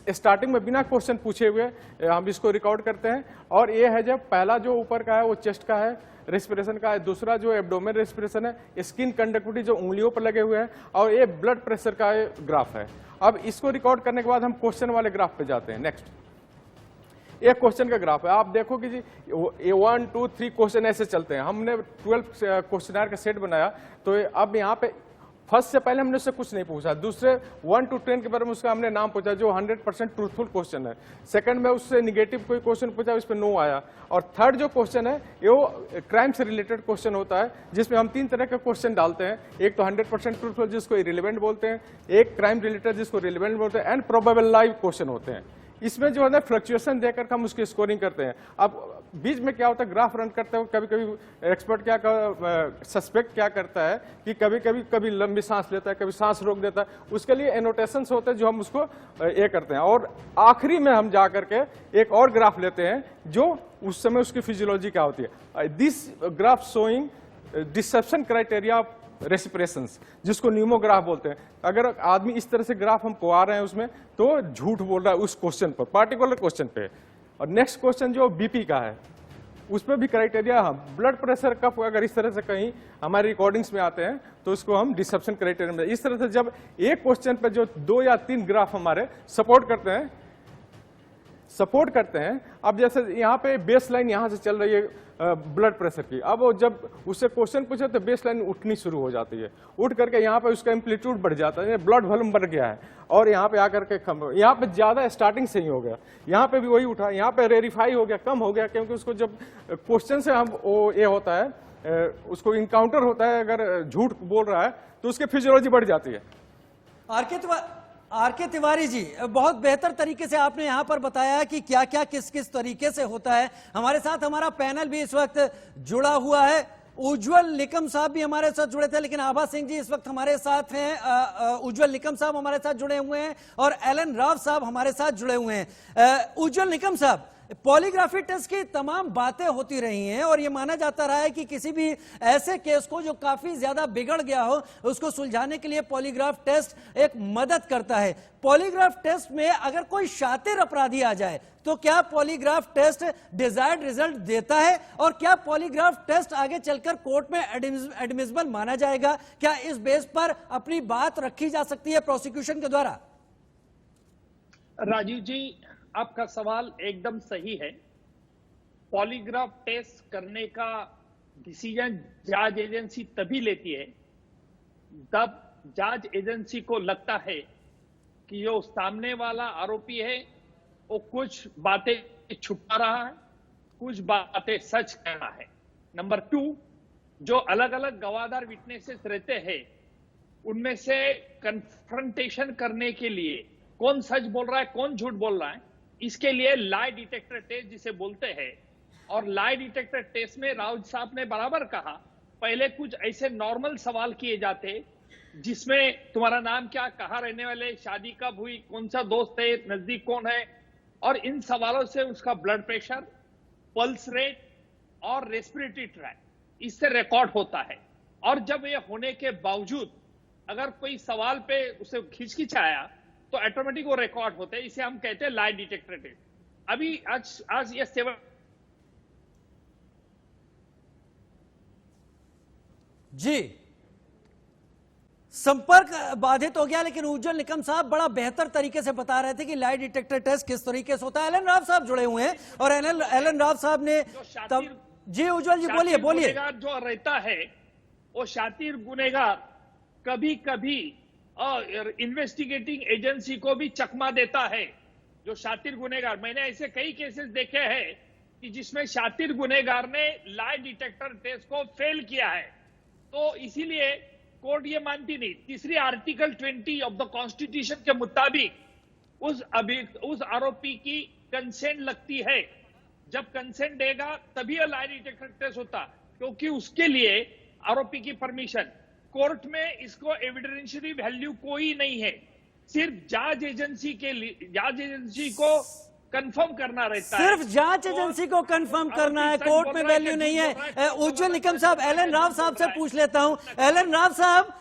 स्टार्टिंग में बिना क्वेश्चन पूछे हुए हम इसको रिकॉर्ड करते हैं, और ये है जब पहला जो ऊपर का है वो चेस्ट का है, रेस्पिरेशन का है, दूसरा जो एब्डोमेन रेस्पिरेशन है, स्किन कंडक्टिविटी जो उंगलियों पर लगे हुए हैं, और ये ब्लड प्रेशर का ग्राफ है। अब इसको रिकॉर्ड करने के बाद हम क्वेश्चन वाले ग्राफ पे जाते हैं। नेक्स्ट, एक क्वेश्चन का ग्राफ है, आप देखो कि जी 1 2 3 क्वेश्चन ऐसे चलते हैं। हमने 12 क्वेश्चनर का सेट बनाया, तो अब यहाँ पे फर्स्ट से पहले हमने उससे कुछ नहीं पूछा, दूसरे 1 to 10 के बारे में उसका हमने नाम पूछा जो 100% ट्रूथफुल क्वेश्चन है, सेकंड में उससे निगेटिव कोई क्वेश्चन पूछा, उस पर नो आया, और थर्ड जो क्वेश्चन है वो क्राइम से रिलेटेड क्वेश्चन होता है जिसमें हम 3 तरह के क्वेश्चन डालते हैं, एक तो 100% ट्रूथफुल जिसको इरिलेवेंट बोलते हैं, एक क्राइम रिलेटेड जिसको रिलेवेंट बोलते हैं, एंड प्रोबेबल लाइव क्वेश्चन होते हैं। इसमें जो है ना फ्लक्चुएशन देकर हम उसकी स्कोरिंग करते हैं। अब बीच में क्या होता है, ग्राफ रन करते हो, कभी कभी एक्सपर्ट सस्पेक्ट क्या करता है कि कभी लंबी सांस लेता है, कभी सांस रोक देता है, उसके लिए एनोटेशंस होते हैं जो हम उसको ये करते हैं, और आखिरी में हम जा करके एक और ग्राफ लेते हैं जो उस समय उसकी फिजियोलॉजी क्या होती है। This graph showing deception criteria respirations, जिसको न्यूमोग्राफ बोलते हैं। अगर आदमी इस तरह से ग्राफ हमको आ रहे हैं उसमें, तो झूठ बोल रहा है उस क्वेश्चन पर, पार्टिकुलर क्वेश्चन पे। और नेक्स्ट क्वेश्चन जो बीपी का है, उस पर भी क्राइटेरिया, ब्लड प्रेशर कप अगर इस तरह से कहीं हमारे रिकॉर्डिंग्स में आते हैं तो उसको हम डिसेप्शन क्राइटेरिया में। इस तरह से जब एक क्वेश्चन पे जो 2 या 3 ग्राफ हमारे सपोर्ट करते हैं, सपोर्ट करते हैं। अब जैसे यहाँ पे बेस लाइन यहाँ से चल रही है ब्लड प्रेशर की, अब वो जब उससे क्वेश्चन पूछे तो बेस लाइन उठनी शुरू हो जाती है, उठ करके यहाँ पे उसका एम्पलीट्यूड बढ़ जाता है, ब्लड वॉल्यूम बढ़ गया है और यहाँ पे आकर के कम, यहाँ पे ज्यादा स्टार्टिंग से ही हो गया, यहाँ पे भी वही उठा, यहाँ पे रेरिफाई हो गया, कम हो गया, क्योंकि उसको जब क्वेश्चन से हम वो ये होता है, उसको इनकाउंटर होता है, अगर झूठ बोल रहा है तो उसकी फिजियोलॉजी बढ़ जाती है। आर.के. तिवारी जी, बहुत बेहतर तरीके से आपने यहां पर बताया कि क्या क्या किस किस तरीके से होता है। हमारे साथ हमारा पैनल भी इस वक्त जुड़ा हुआ है। उज्जवल निकम साहब भी हमारे साथ जुड़े थे, लेकिन आभा सिंह जी इस वक्त हमारे साथ हैं। उज्जवल निकम साहब हमारे साथ जुड़े हुए हैं और एलन राव साहब हमारे साथ जुड़े हुए हैं। उज्जवल निकम साहब, पॉलीग्राफी टेस्ट की तमाम बातें होती रही हैं और यह माना जाता रहा है कि किसी भी ऐसे केस को जो काफी ज्यादा बिगड़ गया हो उसको सुलझाने के लिए पॉलीग्राफ टेस्ट एक मदद करता है। पॉलीग्राफ टेस्ट में अगर कोई शातिर अपराधी आ जाए तो क्या पॉलीग्राफ टेस्ट डिजायर्ड रिजल्ट देता है और क्या पॉलीग्राफ टेस्ट आगे चलकर कोर्ट में एडमिसिबल माना जाएगा? क्या इस बेस पर अपनी बात रखी जा सकती है प्रोसिक्यूशन के द्वारा? राजीव जी, आपका सवाल एकदम सही है। पॉलीग्राफ टेस्ट करने का डिसीजन जांच एजेंसी तभी लेती है जब जांच एजेंसी को लगता है कि जो सामने वाला आरोपी है वो कुछ बातें छुपा रहा है, कुछ बातें सच कह रहा है। नंबर 2, जो अलग अलग गवाहदार विटनेसेस रहते हैं उनमें से कन्फ्रंटेशन करने के लिए कौन सच बोल रहा है, कौन झूठ बोल रहा है, इसके लिए लाई डिटेक्टर टेस्ट जिसे बोलते हैं। और लाई डिटेक्टर टेस्ट में राउत साहब ने बराबर कहा, पहले कुछ ऐसे नॉर्मल सवाल किए जाते जिसमें तुम्हारा नाम क्या, कहाँ रहने वाले, शादी कब हुई, कौन सा दोस्त है, नजदीक कौन है, और इन सवालों से उसका ब्लड प्रेशर, पल्स रेट और रेस्पिरेटरी ट्रैक इससे रिकॉर्ड होता है। और जब ये होने के बावजूद अगर कोई सवाल पे उसे खिंचखिंचाया तो ऑटोमेटिक वो रिकॉर्ड होते हैं। इसे हम कहते हैं लाई डिटेक्टर टेस्ट। अभी आज ये 7 जी, संपर्क बाधित हो गया, लेकिन उज्जवल निकम साहब बड़ा बेहतर तरीके से बता रहे थे कि लाई डिटेक्टर टेस्ट किस तरीके से होता है। एलन राव साहब जुड़े हुए हैं और एलन राव साहब ने जी उज्जवल जी बोलिए। गुनेगार जो रहता है वो शातिर गुनेगार कभी कभी इन्वेस्टिगेटिंग एजेंसी को भी चकमा देता है। जो शातिर गुनेगार, मैंने ऐसे कई केसेस देखे हैं कि जिसमें शातिर गुनेगार ने लाई डिटेक्टर टेस्ट को फेल किया है, तो इसीलिए कोर्ट ये मानती नहीं। तीसरी आर्टिकल 20 ऑफ द कॉन्स्टिट्यूशन के मुताबिक उस आरोपी की कंसेंट लगती है। जब कंसेंट देगा तभी लाई डिटेक्टर टेस्ट होता, क्योंकि उसके लिए आरोपी की परमिशन। कोर्ट में इसको एविडेंशियरी वैल्यू कोई नहीं है, सिर्फ जांच एजेंसी के लिए, जांच एजेंसी को कंफर्म करना रहता है। सिर्फ जांच एजेंसी को कंफर्म करना है, कोर्ट में वैल्यू नहीं है। उज्जवल निकम साहब, एलन राव साहब से पूछ लेता हूं। एलन राव साहब,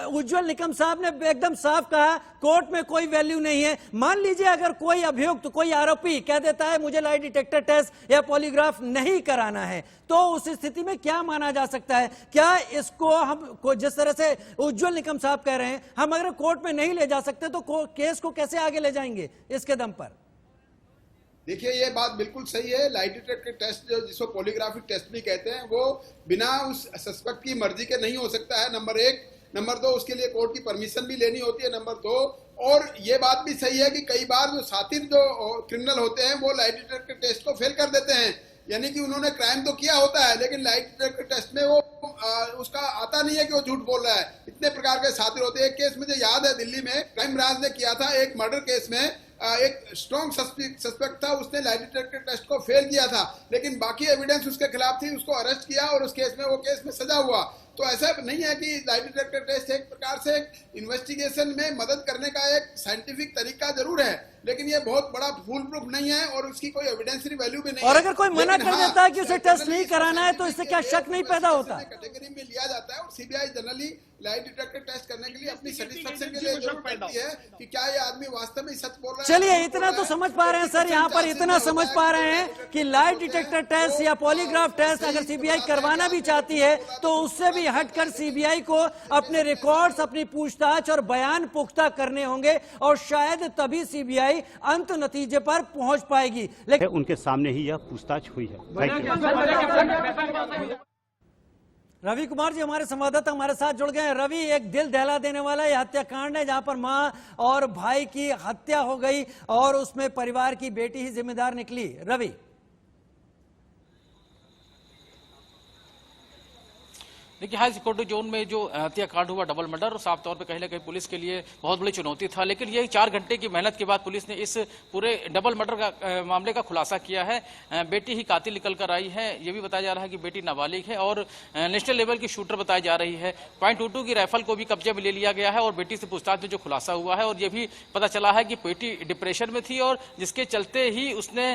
उज्जवल निकम साहब ने एकदम साफ कहा कोर्ट में कोई वैल्यू नहीं है। मान लीजिए अगर कोई अभियुक्त, कोई आरोपी कह देता है मुझे लाई डिटेक्टर टेस्ट या पॉलीग्राफ नहीं कराना है, तो उस स्थिति में क्या माना जा सकता है? क्या इसको हम जिस तरह से उज्जवल निकम साहब कह रहे हैं, हम अगर कोर्ट में नहीं ले जा सकते तो केस को कैसे आगे ले जाएंगे इसके दम पर? देखिए, ये बात बिल्कुल सही है। लाई डिटेक्टर टेस्ट जिसको पॉलीग्राफिक टेस्ट भी कहते हैं, वो बिना उस सस्पेक्ट की मर्जी के नहीं हो सकता है, नंबर 1। नंबर 2, उसके लिए कोर्ट की परमिशन भी लेनी होती है, नंबर 2। और ये बात भी सही है कि कई बार जो सातिर जो क्रिमिनल होते हैं वो लाई डिटेक्टर टेस्ट को फेल कर देते हैं, यानी कि उन्होंने क्राइम तो किया होता है लेकिन लाई डिटेक्टर टेस्ट में वो उसका आता नहीं है कि वो झूठ बोल रहा है। इतने प्रकार के सातिर होते हैं। एक केस मुझे याद है, दिल्ली में क्राइम ब्रांच ने किया था, एक मर्डर केस में एक स्ट्रॉन्ग सस्पेक्ट था, उसने लाई डिटेक्टर टेस्ट को फेल किया था, लेकिन बाकी एविडेंस उसके खिलाफ थी, उसको अरेस्ट किया और उस केस में वो केस में सजा हुआ। तो ऐसा नहीं है कि लाई डिटेक्टर टेस्ट एक प्रकार से इन्वेस्टिगेशन में मदद करने का एक साइंटिफिक तरीका जरूर है, लेकिन ये बहुत बड़ा फूल प्रूफ नहीं है और उसकी कोई एविडेंशियरी वैल्यू भी नहीं है। और अगर कोई मना कर देता है कि उसे टेस्ट नहीं कराना है तो इससे क्या शक नहीं पैदा होता? कैटेगरी में लिया जाता है। और CBI generally light detector test करने के लिए अपनी सेटिस्फेक्शन के लिए जरूर करती है कि क्या ये आदमी वास्तव में सच बोल रहा है। चलिए इतना तो समझ पा रहे हैं सर, यहाँ पर इतना समझ पा रहे हैं कि लाइट डिटेक्टर टेस्ट या पॉलीग्राफ टेस्ट अगर सीबीआई करवाना भी चाहती है तो उससे भी हटकर सीबीआई को अपने रिकॉर्ड्स, अपनी पूछताछ और बयान पुख्ता करने होंगे और शायद तभी सीबीआई अंत नतीजे पर पहुंच पाएगी। लेकिन उनके सामने ही यह पूछताछ हुई है। रवि कुमार जी हमारे संवाददाता हमारे साथ जुड़ गए हैं। रवि, एक दिल दहला देने वाला यह हत्याकांड है जहां पर मां और भाई की हत्या हो गई और उसमें परिवार की बेटी ही जिम्मेदार निकली। रवि, देखिए, हाई सिक्योरिटी जोन में जो हत्याकांड हुआ, डबल मर्डर, और साफ तौर पे कहीं ना कहीं पुलिस के लिए बहुत बड़ी चुनौती था। लेकिन यही 4 घंटे की मेहनत के बाद पुलिस ने इस पूरे डबल मर्डर का मामले का खुलासा किया है। बेटी ही कातिल निकल कर आई है। ये भी बताया जा रहा है कि बेटी नाबालिग है और नेशनल लेवल की शूटर बताई जा रही है। .22 की राइफल को भी कब्जे में ले लिया गया है और बेटी से पूछताछ में जो खुलासा हुआ है और ये भी पता चला है कि बेटी डिप्रेशन में थी और जिसके चलते ही उसने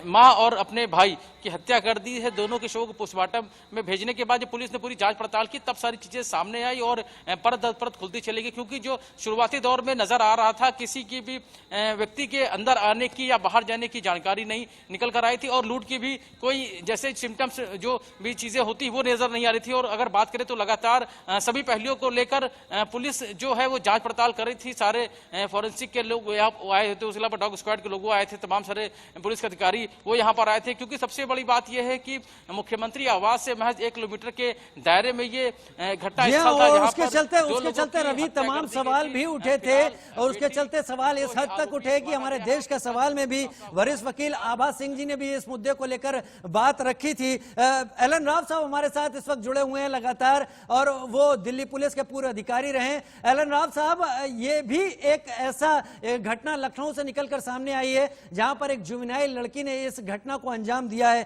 माँ और अपने भाई की हत्या कर दी है। दोनों के शव को पोस्टमार्टम में भेजने के बाद जब पुलिस ने पूरी जांच पड़ताल की तब सारी चीजें सामने आई और परत दर परत खुलती चली गई, क्योंकि जो शुरुआती दौर में नजर आ रहा था किसी की भी व्यक्ति के अंदर आने की या बाहर जाने की जानकारी नहीं निकल कर आई थी और लूट की भी कोई जैसे सिम्टम्स जो भी चीजें होती वो नजर नहीं आ रही थी। और अगर बात करें तो लगातार सभी पहलुओं को लेकर पुलिस जो है वो जांच पड़ताल कर रही थी। सारे फॉरेंसिक के लोग यहाँ आए थे, उसके अलावा डॉग स्क्वाड के लोग आए थे, तमाम सारे पुलिस अधिकारी वो यहाँ पर आए थे, क्योंकि सबसे बड़ी बात यह है कि मुख्यमंत्री आवास से महज 1 किलोमीटर के दायरे में ये घटना स्थल था। और उसके चलते रवि तमाम सवाल भी उठे थे और उसके चलते सवाल इस हद तक उठे कि हमारे देश का सवाल में भी वरिष्ठ वकील आभा सिंह जी ने भी इस मुद्दे को लेकर बात रखी थी। एलन राव साहब हमारे साथ इस वक्त जुड़े हुए हैं लगातार और वो दिल्ली पुलिस के पूर्व अधिकारी रहे। एलन राव साहब, ये भी एक ऐसा घटना लखनऊ से निकलकर सामने आई है जहां पर एक जुवेनाइल लड़की ने इस घटना को अंजाम दिया है।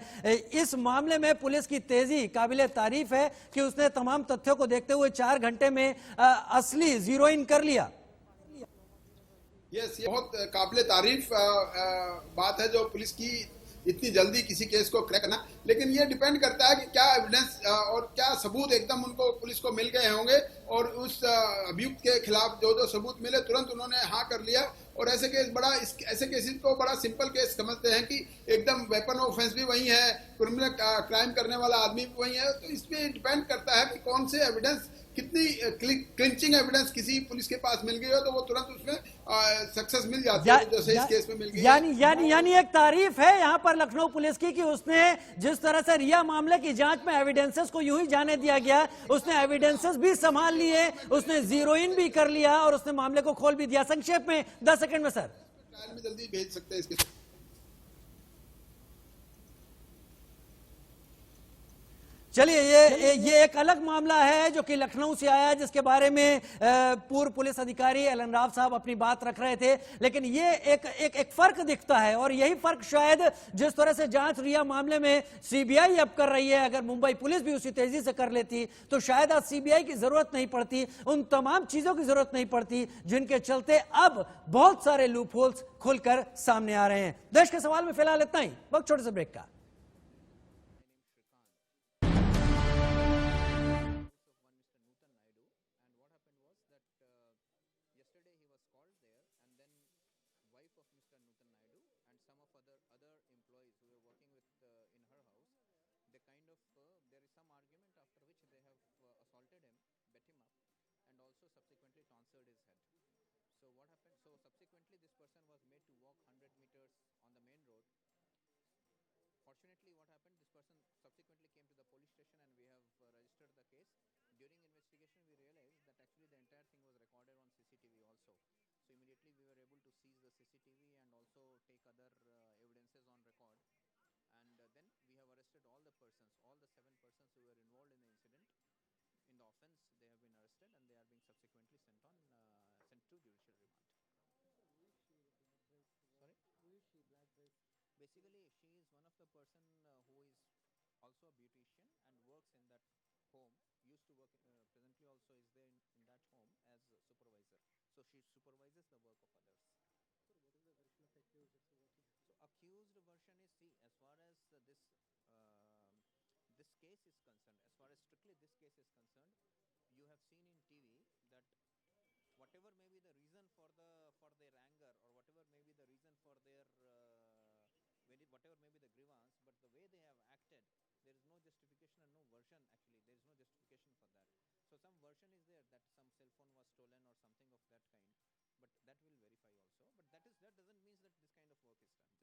इस मामले में पुलिस की तेजी काबिले तारीफ है कि उसने तमाम तथ्यों को देखते हुए 4 घंटे में असली जीरो इन कर लिया। ये बहुत काबिले तारीफ बात है जो पुलिस की इतनी जल्दी किसी केस को क्रैक करना। लेकिन ये डिपेंड करता है कि क्या एविडेंस और क्या सबूत एकदम उनको पुलिस को मिल गए होंगे और उस अभियुक्त के खिलाफ जो सबूत मिले तुरंत उन्होंने हाँ कर लिया। और ऐसे केसेस को बड़ा सिंपल केस समझते हैं कि एकदम वेपन ऑफेंस भी वही है, क्रिमिनल क्राइम करने वाला आदमी भी वही है। तो इसमें डिपेंड करता है कि कौन से एविडेंस, कितनी क्लिंचिंग एविडेंस किसी पुलिस के पास मिल गई हो तो वो तुरंत उसमें सक्सेस मिल जाती है, जैसे इस केस में मिल गई। यानी एक तारीफ है यहाँ पर लखनऊ पुलिस की कि उसने जिस तरह से रिया मामले की जांच में एविडेंसेस को यूं ही जाने दिया गया, उसने एविडेंसेस भी संभाल लिए, उसने जीरो इन भी कर लिया और उसने मामले को खोल भी दिया। संक्षेप में 10 सेकंड में सर, ट्रायल में जल्दी भेज सकते हैं इसके। चलिए ये एक अलग मामला है जो कि लखनऊ से आया, जिसके बारे में पूर्व पुलिस अधिकारी एलन राव साहब अपनी बात रख रहे थे। लेकिन ये एक फर्क दिखता है और यही फर्क शायद जिस तरह से जांच रिया मामले में सीबीआई अब कर रही है, अगर मुंबई पुलिस भी उसी तेजी से कर लेती तो शायद आज सीबीआई की जरूरत नहीं पड़ती, उन तमाम चीजों की जरूरत नहीं पड़ती जिनके चलते अब बहुत सारे लूप होल्स खुलकर सामने आ रहे हैं। देश के सवाल में फिलहाल इतना ही, वक्त छोटे से ब्रेक का। Accused version is, see, as far as this case case is concerned, as far as strictly this case is concerned, you have seen in TV that whatever may be the reason for their anger, or whatever may be the reason for their whatever may be the grievance, but the way they have acted, there is no justification and no version. Actually, there is no justification for that. So some version is there that some cell phone was stolen or something of that kind, but that will verify also. But that doesn't mean that this kind of work is done.